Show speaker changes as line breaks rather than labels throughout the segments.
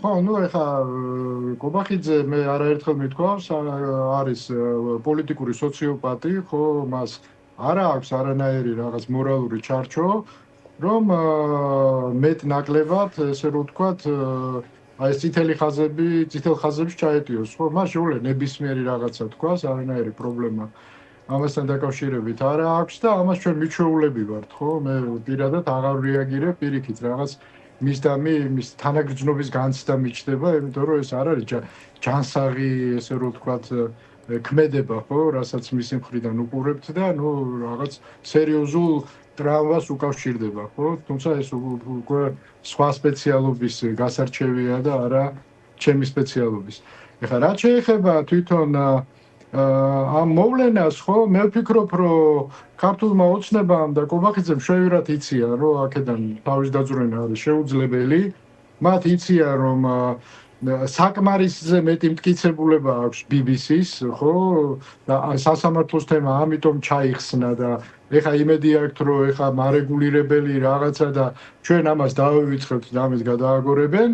ხო, ნუ ეხა კობახიძე მე არაერთხელ მithქვავს, არის პოლიტიკური სოციოპატი, ხო, მას არა აქვს არანაირი რაღაც მორალური ჩარჩო, რომ მეტ ნაკლებად, ესე რომ ვთქვათ, აი ეს წითელ ხაზებს ჩაეტიოს, ხო, მას შეუძლია ნებისმიერი რაღაცა თქვას, არანაირი პრობლემა ამასთან დაკავშირებით არა აქვს და ამას ჩვენ მიჩვეულები ვართ, ხო, მე პირადად აღარ რეაგირებ პირიქით რაღაც მის თანაგრძნობის განცდა მიჩნდება, იმიტომ რომ ეს არ არის ჯანსაღი, ესე რომ ვთქვათ, ქმედება, ხო, რასაც მისი მხრიდან უყურებთ და ნუ რაღაც სერიოზულ ტრამვას უკავშირდება, ხო? თუმცა ეს უკვე სხვა სპეციალობის გასარჩევია და არა ჩემი სპეციალობის. ეხლა რაც შეეხება თვითონ ამ მოვლენას, ხო, მე ვფიქრობ, რომ ქართულმა ოცნებამ და კობახიძემ შევირათ იციან, რომ აქედან თავის დაძვრენა არის შეუძლებელი. მათ იციან, რომ საკმარისზე მეტი მტკიცებულება აქვს BBC-ს, ხო? და სასამართლოს თემა ამიტომ ჩაიხსნა და ეხა იმედი აქვს, რომ ეხა მარეგულირებელი რაღაცა და ჩვენ ამას დავივიწყებთ და ამის გადააგორებენ.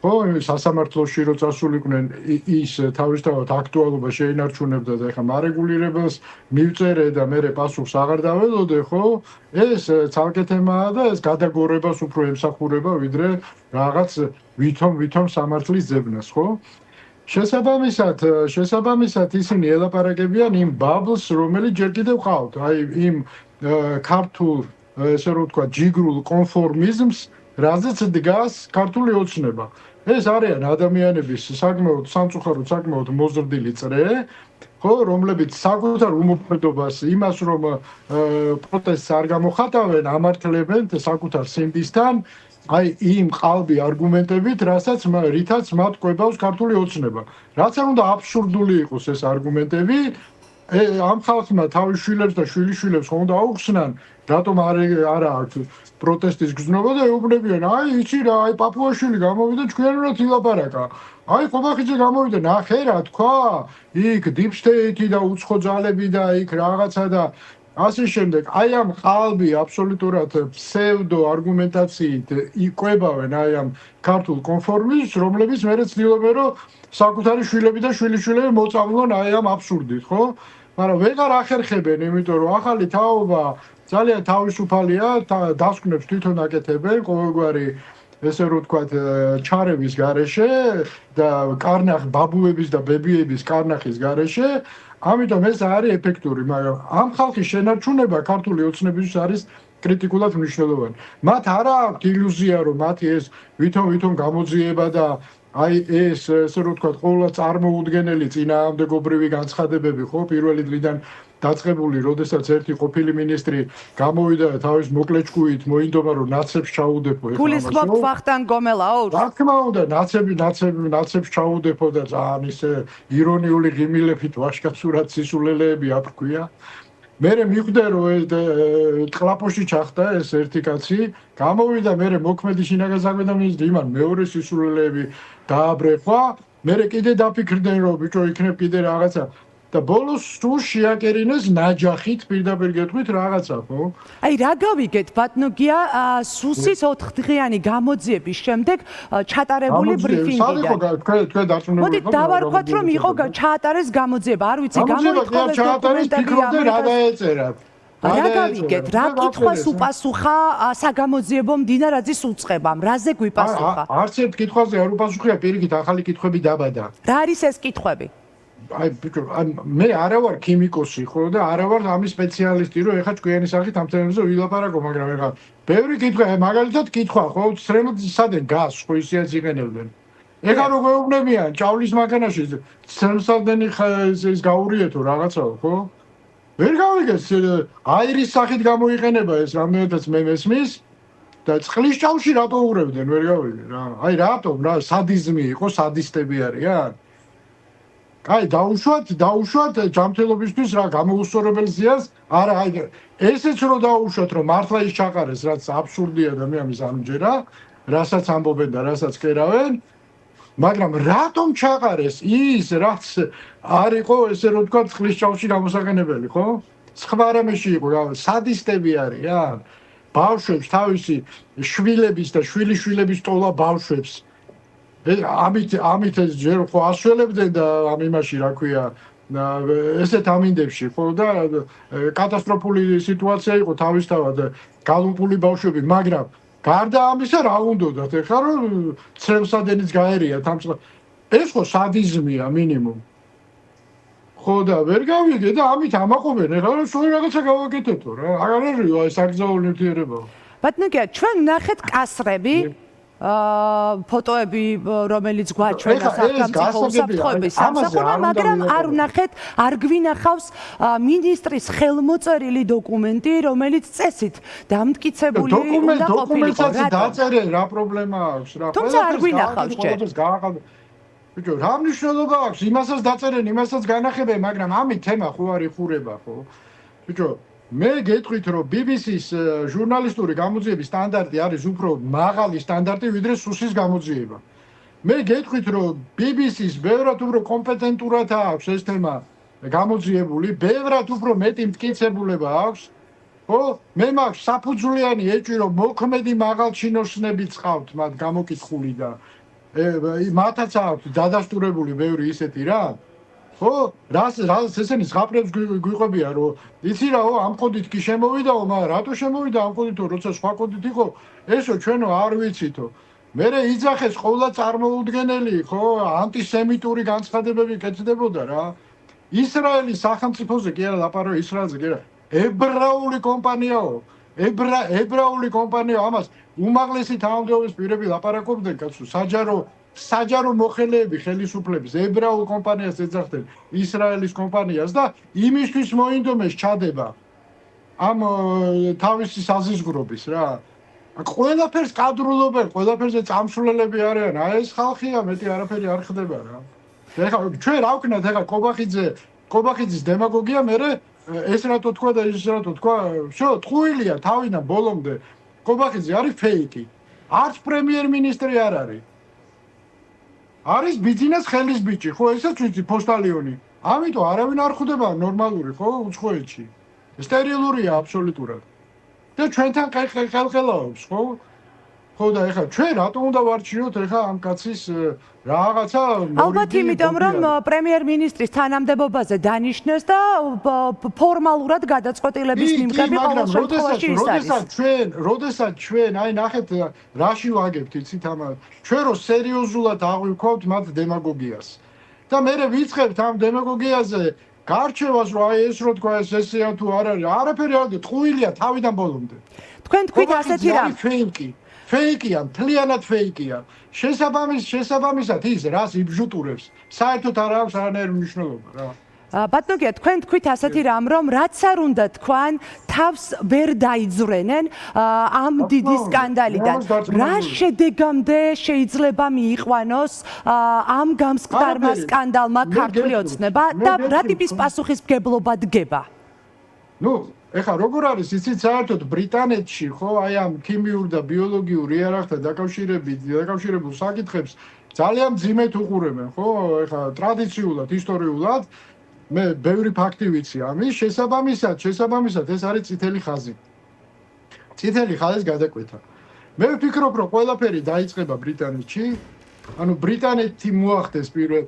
ხო, სასამართლოში რო წასულიყვნენ ის თავისთავად აქტუალობა შეინარჩუნებდა და ეხა მარეგულირებელს მივწერე და მე პასუხს აღარ დაველოდე, ხო? ეს ცალკე თემაა და ეს გადაგორებას უფრო ემსახურება, ვიდრე რაღაც ვითომ სამართლის ძებნას, ხო? შესაბამისად ისინი ელაპარაკებიან იმ ბაბლს, რომელიც ჯერ კიდევ ყავთ, აი იმ ქართულ, ესე რომ ვთქვა, ჯიგრულ კონფორმიზმს, რაზეც დგას ქართული ოცნება. ეს არიან ადამიანების საკმაოდ სამწუხაროდ საკმაოდ მოზრდილი წრე, ხო, რომლებიც საკუთარ უმოქმედობას იმას, რომ პროტესტს არ გამოხატავენ, ამართლებენ საკუთარ სინდისთან, აი იმ ყალბი არგუმენტებით, რითაც მათ ყვებავს ქართული ოცნება. რაც არ უნდა აბსურდული იყოს ეს არგუმენტები, ამ ხალხმა თავის შვილებს და შვილიშვილებს ხომ უნდა აუხსნან, რატომ არა აქვს პროტესტის გზნობა და ეუბნებიან, აი იცი რა, აი პაპუაშვილი გამოვიდა ჩვენურად ილაპარაკა. აი კობახიძე გამოვიდა, ნახე რა თქვა, იქ deep state და უცხო ძალები და იქ რაღაცა და ასე შემდეგ. აი ამ ყალბი აბსოლუტურად ფსევდო არგუმენტაციით იყვებავენ აი ამ ქართულ კონფორმიზმს, რომლებიც მერე ცდილობენ, რომ საკუთარი შვილები და შვილიშვილები მოწამლონ აი ამ აბსურდით, ხო? მაგრამ ვეღარ ახერხებენ, იმიტომ რომ ახალი თაობა ძალიან თავისუფალია, დასკვნებს თვითონ აკეთებენ ყოველგვარი ესე რომ ვთქვათ, ჩარევის გარეშე და ბაბუების და ბებიების კარნახის გარეშე, ამიტომ ეს არის ეფექტური, მაგრამ ამ ხალხის შენარჩუნება ქართული ოცნებისთვის არის კრიტიკულად მნიშვნელოვანი. მათ არა აქვთ ილუზია, რომ მათი ეს ვითომ გამოძიება და აი ეს ესე რომ ვთქვათ, ყოველ წარმოუდგენელი წინააღმდეგობრივი განცხადებები, ხო, პირველი დღიდან დაწყებული, როდესაც ერთი ყოფილი მინისტრი გამოვიდა და თავის მოკლეჭკუით მოინდომა, რომ ნაცებს ჩაუდეფო.
გულისხმობთ ვახტანგ გომელაურს?
რა თქმა უნდა, ნაცებს ჩაუდეფო და ძალიან ისე ირონიული ღიმილებით ვაშკაცურად სისულელეები აფრქვია. მერე მიხვდა, რომ კლაპოში ჩახტა ეს ერთი კაცი, გამოვიდა მერე მოქმედი შინაგან საქმეთა მინისტრი, იმან მეორე სისულელეები დააბრეხვა, მერე კიდე დაფიქრდნენ, რომ ბიჭო იქნებ კიდე რაღაცა და ბოლოს სულ შეაკერინეს ნაჯახით პირდაპირ გეტყვით რაღაცა, ხო?
აი რა გავიგეთ, ბატონო გია, სუსის 4დღიანი გამოძიების შემდეგ ჩატარებული ბრიფინგიდან.
თქვენ დარწმუნებული
მოდით დავარქვათ, რომ იყო ჩაატარეს გამოძიება, არ ვიცი, გამოითხოვეს დოკუმენტები
რა დაეწერათ.
რა გავიგეთ, რა კითხვას უპასუხა საგამოძიებო მდინარაძის უწყებამ, რაზე გვიპასუხა?
არც ერთ კითხვაზე არ უპასუხია, პირიქით ახალი კითხვები დაბადა.
რა არის ეს კითხვები?
აი ბიჭო, მე არა ვარ ქიმიკოსი, ხო და არა ვარ ამის სპეციალისტი, რომ ეხა ჭკვიანი სახით ამ თემებზე ვილაპარაკო, მაგრამ ეხა ბევრი კითხვა, მაგალითად კითხვა, ხო, სრემლ სადენ გას, ხო ისეაც იყენებდნენ. ეხა რო გვეუბნებიან, ჭავლის მანქანაში სრემლსადენი ის გაურიეთო რაღაცაო, ხო? ვერ გავიგეთ, აირის სახით გამოიყენება ეს რამდენადაც მე მესმის და წყლის ჭავში რატო უღრებდნენ, ვერ გავიგე რა. აი რატომ რა სადიზმი იყო, სადისტები არიან? აი დაუშვათ ჯანმრთელობისთვის რა გამოუსწორებელ ზიანს არა აი ესეც რო დაუშვათ რომ მართლა ის ჩაყარეს რაც აბსურდია და მე ამის ამჯერა რასაც ამბობენ და რასაც კერავენ მაგრამ რატომ ჩაყარეს ის რაც არ იყო ესე რომ თქვა წყლის ჭავში გამოსაყენებელი ხო სხვა რამეში იყო სადისტები არიან ბავშვებს თავისი შვილების და შვილიშვილების ტოლა ბავშვებს ამით ეს ჯერ ხო ასველებდნენ და ამ იმაში რა ქვია ესეთ ამინდებში ხო და კატასტროფული სიტუაცია იყო თავისთავად გალუპული ბავშვები, მაგრამ გარდა ამისა რა უნდათ ეხლა რომ ცრემსადენიც გაერიათ ამ ეს ხო სადიზმია მინიმუმ. ხო და ვერ გავიგე და ამით ამაყობენ ეხლა რომ სულ რაღაცა გავაკეთეთო რა. აღარ არის აი საგზაო ნივთიერება.
ბატონო გია, ჩვენ ნახეთ კასრები ფოტოები რომელიც გვაჩვენა სახელმწიფო უსაფრთხოების სამსახურმა, მაგრამ არ ვნახეთ, არ გვინახავს მინისტრის ხელმოწერილი დოკუმენტი, რომელიც წესით დამტკიცებული უნდა ყოფილიყო.
დოკუმენტსაც დაწერენ, რა პრობლემა აქვს რა.
თუმცა არ გვინახავს ჯერ.
ბიჭო, რა მნიშვნელობა აქვს? იმასაც დაწერენ, იმასაც განახებენ, მაგრამ ამით თემა ხო არ იხურება, ხო? ბიჭო, მე გეტყვით, რომ BBC-ს ჟურნალისტური გამოძიების სტანდარტი არის უფრო მაღალი სტანდარტი, ვიდრე SUS-ის გამოძიება. მე გეტყვით, რომ BBC-ს ბევრად უფრო კომპეტენტურად აქვს ეს თემა გამოძიებული, ბევრად უფრო მეტი მტკიცებულება აქვს. ხო? მე მაქვს საფუძვლიანი ეჭვი, რომ მოქმედი მაღალჩინოსნები წყავთ მათ გამოკითხული და მათაც აქვს დადასტურებული ბევრი ისეთი რა. ხო? რას ესენი ზღაპრებს გვიყვებიან, რომ იცი რაო, ამ კოდით კი შემოვიდაო, მაგრამ რატო შემოვიდა ამ კოდითო, როცა სხვა კოდით იყო, ესო ჩვენო არ ვიცითო. მერე იძახეს ყოვლა წარმოუდგენელი, ხო, ანტისემიტური განცხადებები კეთდებოდა რა. ისრაელის სახელმწიფოზე კი არა ლაპარაკი, ისრაელზე კი არა, ებრაული კომპანიაო. ებრაული კომპანია, ამას უმაღლესი თანამდებობის პირები ლაპარაკობდნენ, კაცო, საჯარო მოხელეები ხელისუფლების ებრაულ კომპანიას ეძახდნენ ისრაელის კომპანიას და იმისთვის მოინდომეს ჩადება ამ თავისი საზიზგრობის რა. ყველაფერს კადრულობენ, ყველაფერზე წამსვლელები არიან. აი ეს ხალხია, მეტი არაფერი არ ხდება რა. ეხლა ჩვენ რა ვქნათ ეხლა კობახიძის დემაგოგია, მერე ეს რატო თქვა და ის რატო თქვა, всё, ტყუილია თავიდან ბოლომდე. კობახიძე არის ფეიკი. არც პრემიერ-მინისტრი არ არის. არის ბიძინას ხელის ბიჭი, ხო, ესაც ვიცი პოსტალიონი. ამიტომ არავინ არ ხვდება ნორმალური, ხო, უცხოეთში. სტერილურია აბსოლუტურად. და ჩვენთან ყელყელაობს, ხო? ხო და ეხლა ჩვენ რატო უნდა ვარჩიოთ ეხლა ამ კაცის რაღაცა
ალბათ იმიტომ რომ პრემიერ-მინისტრის თანამდებობაზე დანიშნეს და ფორმალურად გადაწყვეტილების მიმღები ყოველ შემთხვევაში ის არის.
როდესაც ჩვენ აი ნახეთ რაში ვაგებთ იცით ამას. ჩვენ რო სერიოზულად აღვიქვავთ მათ დემაგოგიას. და მე ვიწყებთ ამ დემაგოგიაზე გარჩევას რომ აი ეს რო თქვა ესეა თუ არ არის. არაფერი არ არის, ტყუილია თავიდან ბოლომდე.
თქვენ თქვით ასეთი რამ.
ფეიკია, მთლიანად ფეიკია. შესაბამისად ის რას იბჟუტურებს, საერთოდ არ აქვს არანაირი მნიშვნელობა რა.
ბატონო გია, თქვენ თქვით ასეთი რამ, რომ რაც არ უნდა თქვან, თავს ვერ დაიძვრენენ ამ დიდი სკანდალიდან. რა შედეგამდე შეიძლება მიიყვანოს ამ გამსკვდარმა სკანდალმა ქართული ოცნება და რა ტიპის პასუხისმგებლობა დგება?
ნუ ეხლა როგორ არის იცით საერთოდ ბრიტანეთში ხო აი ამ ქიმიურ და ბიოლოგიურ იარაღთან დაკავშირებულ საკითხებს ძალიან ძიმედ უყურებენ ხო ეხლა ტრადიციულად ისტორიულად მე ბევრი ფაქტი ვიცი ამის შესაბამისად ეს არის წითელი ხაზი გადაკვეთა მე ვფიქრობ რომ ყველაფერი დაიწყება ბრიტანეთში ანუ ბრიტანეთი მოახდეს პირველ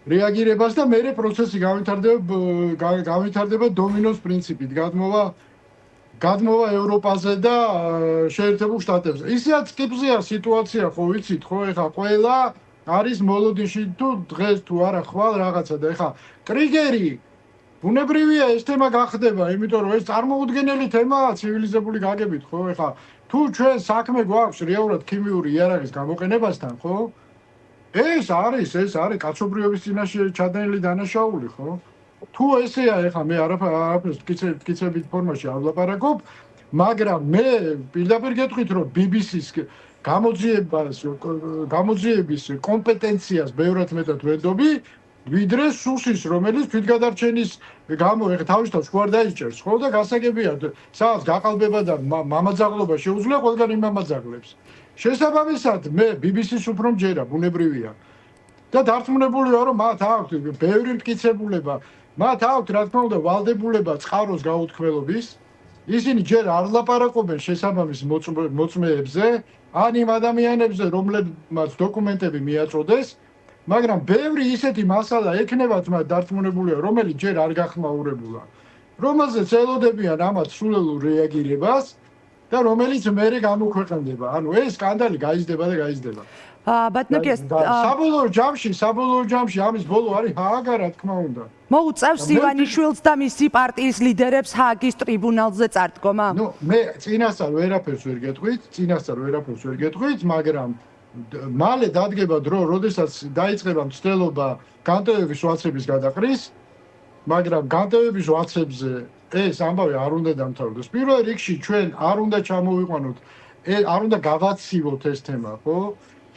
რეაგირებას და მეორე პროცესი გავითარდება დომინოს პრინციპით გადმოვა ევროპაზე და შეერთებულ შტატებზე. ისეაც ტიპზეა სიტუაცია, ხო ვიცით, ხო, ეხლა ყველა არის მოლოდინში თუ დღეს თუ არა ხვალ რაღაცა და ეხლა კრიგერი ბუნებრივია ეს თემა გახდება, იმიტომ რომ ეს წარმოუდგენელი თემაა ცივილიზებული გაგებით, ხო, ეხლა თუ ჩვენ საქმე გვაქვს რეალურად ქიმიური იარაღის გამოყენებასთან, ხო? ეს არის კაცობრიობის წინაშე ჩადენილი დანაშაული, ხო? თუ ესეა, ეხლა მე არაფერს მტკიცებით ფორმაში არ ვლაპარაკობ, მაგრამ მე პირდაპირ გეტყვით, რომ BBC-ს გამოძიების კომპეტენციას ბევრად მეტად ვედობი, ვიდრე SUS-ის, რომელიც თვითგადარჩენის გამო ეხლა თავისთავად შუარ დაიჭერს, ხო და გასაგებია, სადაც გაყალბება და მამაძაღლობა შეუძლია ყველგან იმ მამაძაღლებს. შესაბამისად, მე BBC-ს უფრო მჯერა, ბუნებრივია. და დარწმუნებული ვარ, რომ მათ აქვთ ბევრი მტკიცებულება, მათ აქვთ, რა თქმა უნდა, ვალდებულება წყაროს გაუთქმელობის. ისინი ჯერ არ ლაპარაკობენ შესაბამის მოწმეებზე, ან იმ ადამიანებზე, რომლებმაც დოკუმენტები მიაწოდეს, მაგრამ ბევრი ისეთი მასალა ექნებათ მათ დარწმუნებულია, რომელიც ჯერ არ გახმაურებულა, რომელზეც ელოდებიან ამათ სულელურ რეაგირებას და რომელიც მერე გამოქვეყნდება. ანუ ეს სკანდალი გაიზრდება და გაიზრდება.
ბატონო
საბოლოო ჯამში ამის ბოლო არის ჰააგა, რა თქმა უნდა.
მოუწევს ივანიშვილს და მისი პარტიის ლიდერებს ჰააგის ტრიბუნალზე წარდგომა?
ნუ მე წინასწარ ვერაფერს ვერ გეტყვით, მაგრამ მალე დადგება დრო, როდესაც დაიწყება მცდელობა განტევების ვაცების გადაყრის, მაგრამ განტევების ვაცებზე ეს ამბავი არ უნდა დამთავრდეს. პირველ რიგში ჩვენ არ უნდა ჩამოვიყვანოთ, არ უნდა გავაცივოთ ეს თემა, ხო?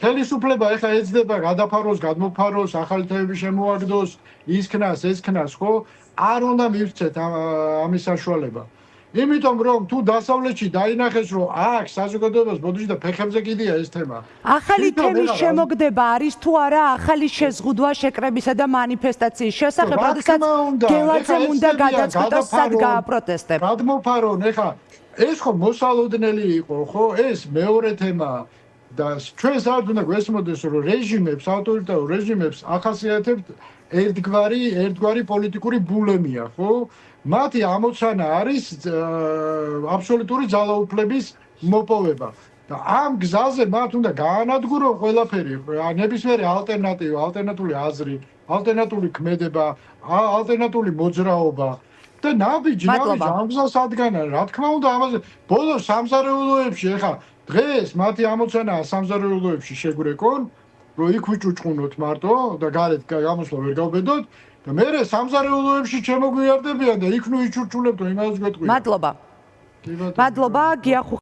ხელისუფლება ეხლა ეცდება გადაფაროს, გადმოფაროს, ახალი თემები შემოაგდოს, ისქნას, ესქნას, ხო? არ უნდა მივცეთ ამის საშუალება. იმიტომ რომ თუ დასავლეთში დაინახეს რომ აქ საზოგადოებას ბოდიში და ფეხებზე კიდია ეს თემა.
ახალი თემის შემოგდება არის თუ არა ახალი შეზღუდვა შეკრებისა და მანიფესტაციის შესახებ, როდესაც გელაძემ უნდა გადაწყვიტოს სად გააპროტესტებ.
გადმოფარონ, ეხლა ეს ხო მოსალოდნელი იყო, ხო? ეს მეორე თემაა. და ჩვენ საერთოდ უნდა გვესმოდეს რომ რეჟიმებს, ავტორიტარ რეჟიმებს ახასიათებთ ერთგვარი პოლიტიკური ბულემია, ხო? მათი ამოცანა არის აბსოლუტური ძალაუფლების მოპოვება. და ამ გზაზე მათ უნდა გაანადგურონ ყველაფერი, ნებისმიერი ალტერნატივა, ალტერნატული აზრი, ალტერნატული ქმედება, ალტერნატული მოძრაობა. და ნაბიჯი ამ გზას ადგანა, რა თქმა უნდა ამაზე ბოლოს სამზარეულოებში ეხა დღეს მათი ამოცანაა სამზარეულოებში შეგვრეკონ, რომ იქ ვიჭუჭყუნოთ მარტო და გარეთ გამოსვლა ვერ გავბედოთ და მერე სამზარეულოებში შემოგვიარდებიან და იქ ნუ იჩურჩულებთ იმას გვეტყვი.
მადლობა. გიახუ